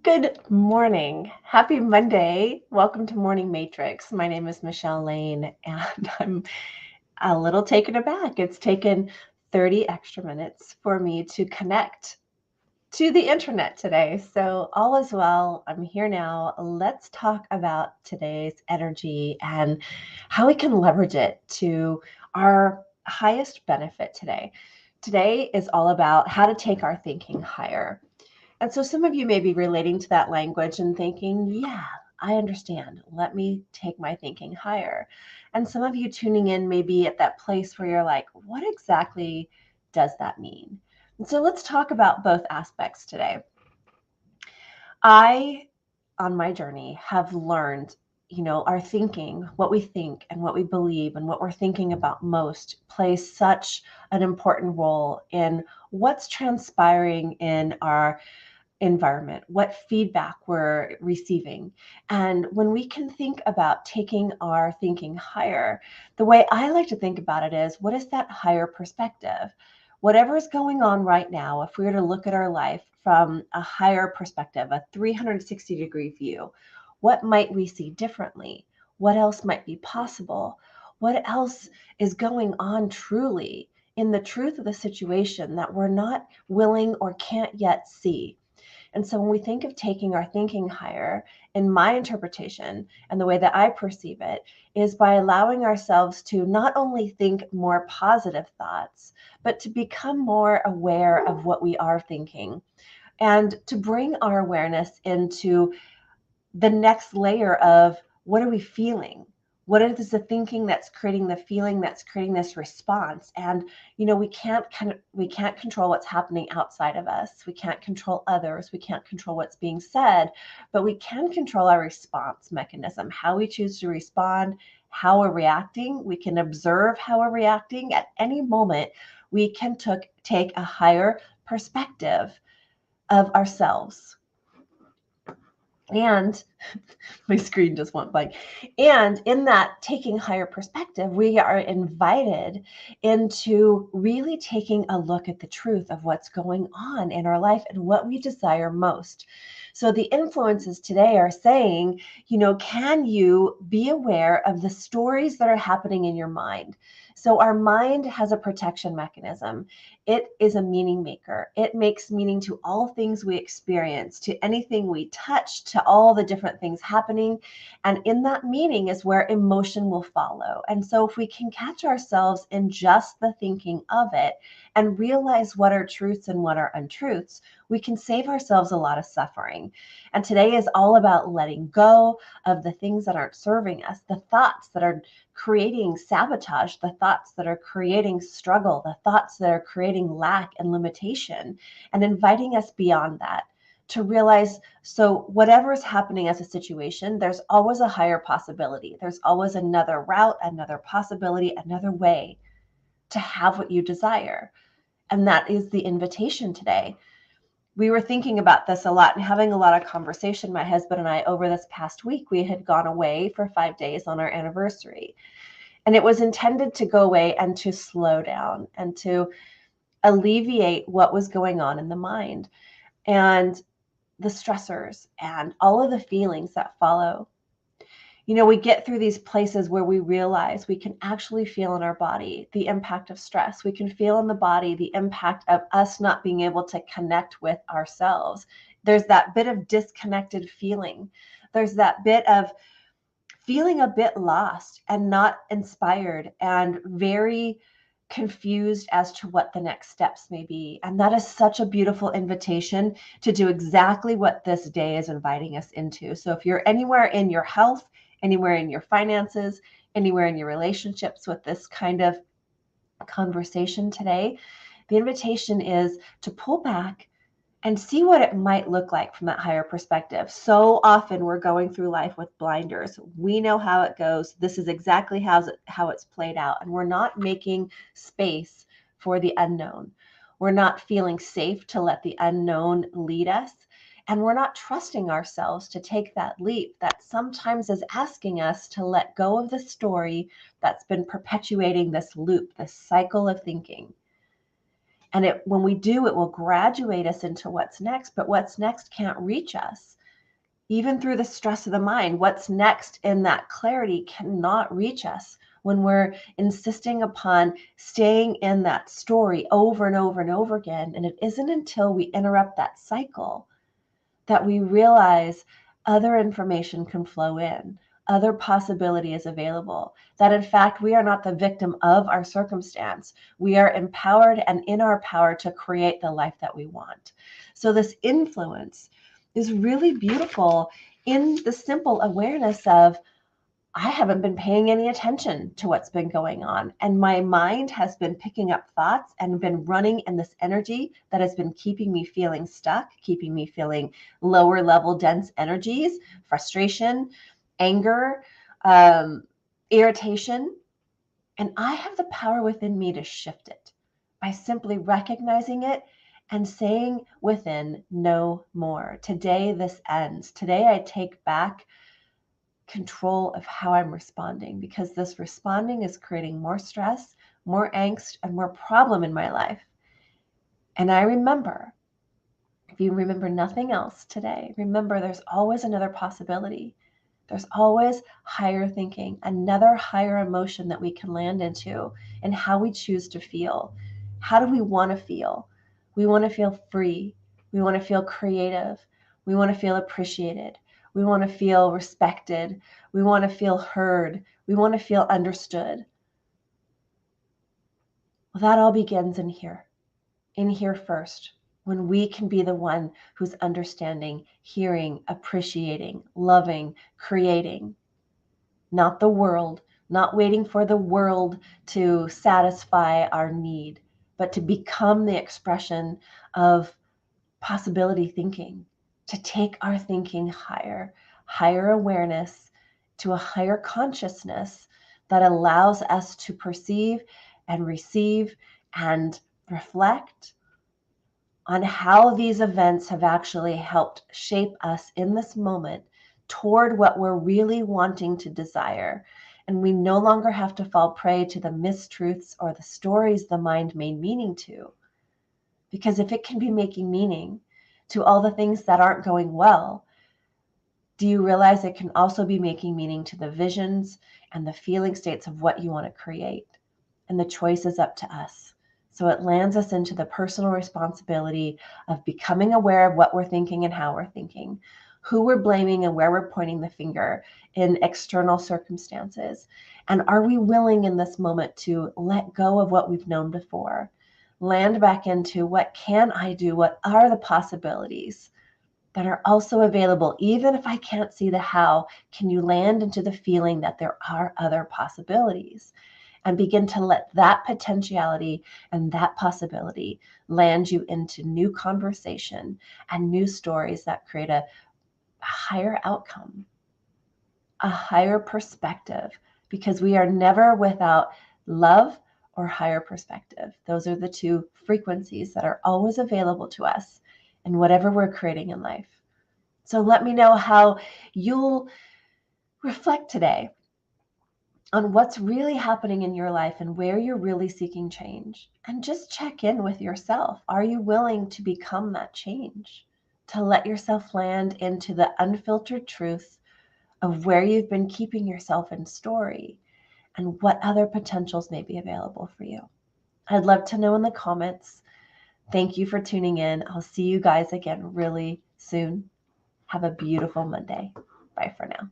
Good morning. Happy Monday. Welcome to Morning Matrix. My name is Michelle Lane, and I'm a little taken aback. It's taken 30 extra minutes for me to connect to the internet today. So, all is well. I'm here now. Let's talk about today's energy and how we can leverage it to our highest benefit today. Today is all about how to take our thinking higher. And so some of you may be relating to that language and thinking, yeah, I understand. Let me take my thinking higher. And some of you tuning in may be at that place where you're like, what exactly does that mean? And so let's talk about both aspects today. I, on my journey, have learned, our thinking, what we think and what we believe and what we're thinking about most plays such an important role in what's transpiring in our environment, what feedback we're receiving. And when we can think about taking our thinking higher, the way I like to think about it is, what is that higher perspective? Whatever is going on right now, if we were to look at our life from a higher perspective, a 360-degree view, what might we see differently? What else might be possible? What else is going on truly in the truth of the situation that we're not willing or can't yet see? And so when we think of taking our thinking higher, in my interpretation and the way that I perceive it, is by allowing ourselves to not only think more positive thoughts, but to become more aware of what we are thinking and to bring our awareness into the next layer of, what are we feeling? What is the thinking that's creating the feeling that's creating this response? And we can't control what's happening outside of us. We can't control others. We can't control what's being said, but we can control our response mechanism, how we choose to respond, how we're reacting. We can observe how we're reacting at any moment. We can take a higher perspective of ourselves. And my screen just went blank. And in that taking higher perspective, we are invited into really taking a look at the truth of what's going on in our life and what we desire most. So the influences today are saying, can you be aware of the stories that are happening in your mind? So our mind has a protection mechanism. It is a meaning maker. It makes meaning to all things we experience, to anything we touch, to all the different things happening. And in that meaning is where emotion will follow. And so if we can catch ourselves in just the thinking of it and realize what are truths and what are untruths, we can save ourselves a lot of suffering. And today is all about letting go of the things that aren't serving us, the thoughts that are creating sabotage, the thoughts that are creating struggle, the thoughts that are creating lack and limitation, and inviting us beyond that to realize, so whatever is happening as a situation, there's always a higher possibility. There's always another route, another possibility, another way to have what you desire. And that is the invitation today. We were thinking about this a lot and having a lot of conversation, my husband and I, over this past week. We had gone away for 5 days on our anniversary. And it was intended to go away and to slow down and to alleviate what was going on in the mind and the stressors and all of the feelings that follow. We get through these places where we realize we can actually feel in our body the impact of stress. We can feel in the body the impact of us not being able to connect with ourselves. There's that bit of disconnected feeling. There's that bit of feeling a bit lost and not inspired and very confused as to what the next steps may be. And that is such a beautiful invitation to do exactly what this day is inviting us into. So if you're anywhere in your health, anywhere in your finances, anywhere in your relationships with this kind of conversation today, the invitation is to pull back and see what it might look like from that higher perspective. So often we're going through life with blinders. We know how it goes. This is exactly how it's played out. And we're not making space for the unknown. We're not feeling safe to let the unknown lead us. And we're not trusting ourselves to take that leap that sometimes is asking us to let go of the story that's been perpetuating this loop, this cycle of thinking. And when we do, it will graduate us into what's next, but what's next can't reach us. Even through the stress of the mind, what's next in that clarity cannot reach us when we're insisting upon staying in that story over and over and over again. And it isn't until we interrupt that cycle that we realize other information can flow in, other possibility is available, that in fact we are not the victim of our circumstance. We are empowered and in our power to create the life that we want. So this influence is really beautiful in the simple awareness of, I haven't been paying any attention to what's been going on. And my mind has been picking up thoughts and been running in this energy that has been keeping me feeling stuck, keeping me feeling lower level dense energies, frustration, anger, irritation. And I have the power within me to shift it by simply recognizing it and saying within, no more. Today, this ends. Today, I take back control of how I'm responding, because this responding is creating more stress, more angst, and more problem in my life. And I remember, if you remember nothing else today, remember there's always another possibility. There's always higher thinking, another higher emotion that we can land into, and how we choose to feel. How do we want to feel? We want to feel free. We want to feel creative. We want to feel appreciated. We want to feel respected. We want to feel heard. We want to feel understood. Well, that all begins in here first, when we can be the one who's understanding, hearing, appreciating, loving, creating, not the world, not waiting for the world to satisfy our need, but to become the expression of possibility thinking, to take our thinking higher, higher awareness, to a higher consciousness that allows us to perceive and receive and reflect on how these events have actually helped shape us in this moment toward what we're really wanting to desire. And we no longer have to fall prey to the mistruths or the stories the mind made meaning to. Because if it can be making meaning to all the things that aren't going well, do you realize it can also be making meaning to the visions and the feeling states of what you want to create? And the choice is up to us. So it lands us into the personal responsibility of becoming aware of what we're thinking and how we're thinking, who we're blaming and where we're pointing the finger in external circumstances. And are we willing in this moment to let go of what we've known before? Land back into, what can I do? What are the possibilities that are also available? Even if I can't see the how, can you land into the feeling that there are other possibilities? And begin to let that potentiality and that possibility land you into new conversation and new stories that create a higher outcome, a higher perspective, because we are never without love or higher perspective. Those are the two frequencies that are always available to us in whatever we're creating in life. So let me know how you'll reflect today on what's really happening in your life and where you're really seeking change. And just check in with yourself. Are you willing to become that change? To let yourself land into the unfiltered truth of where you've been keeping yourself in story and what other potentials may be available for you. I'd love to know in the comments. Thank you for tuning in. I'll see you guys again really soon. Have a beautiful Monday. Bye for now.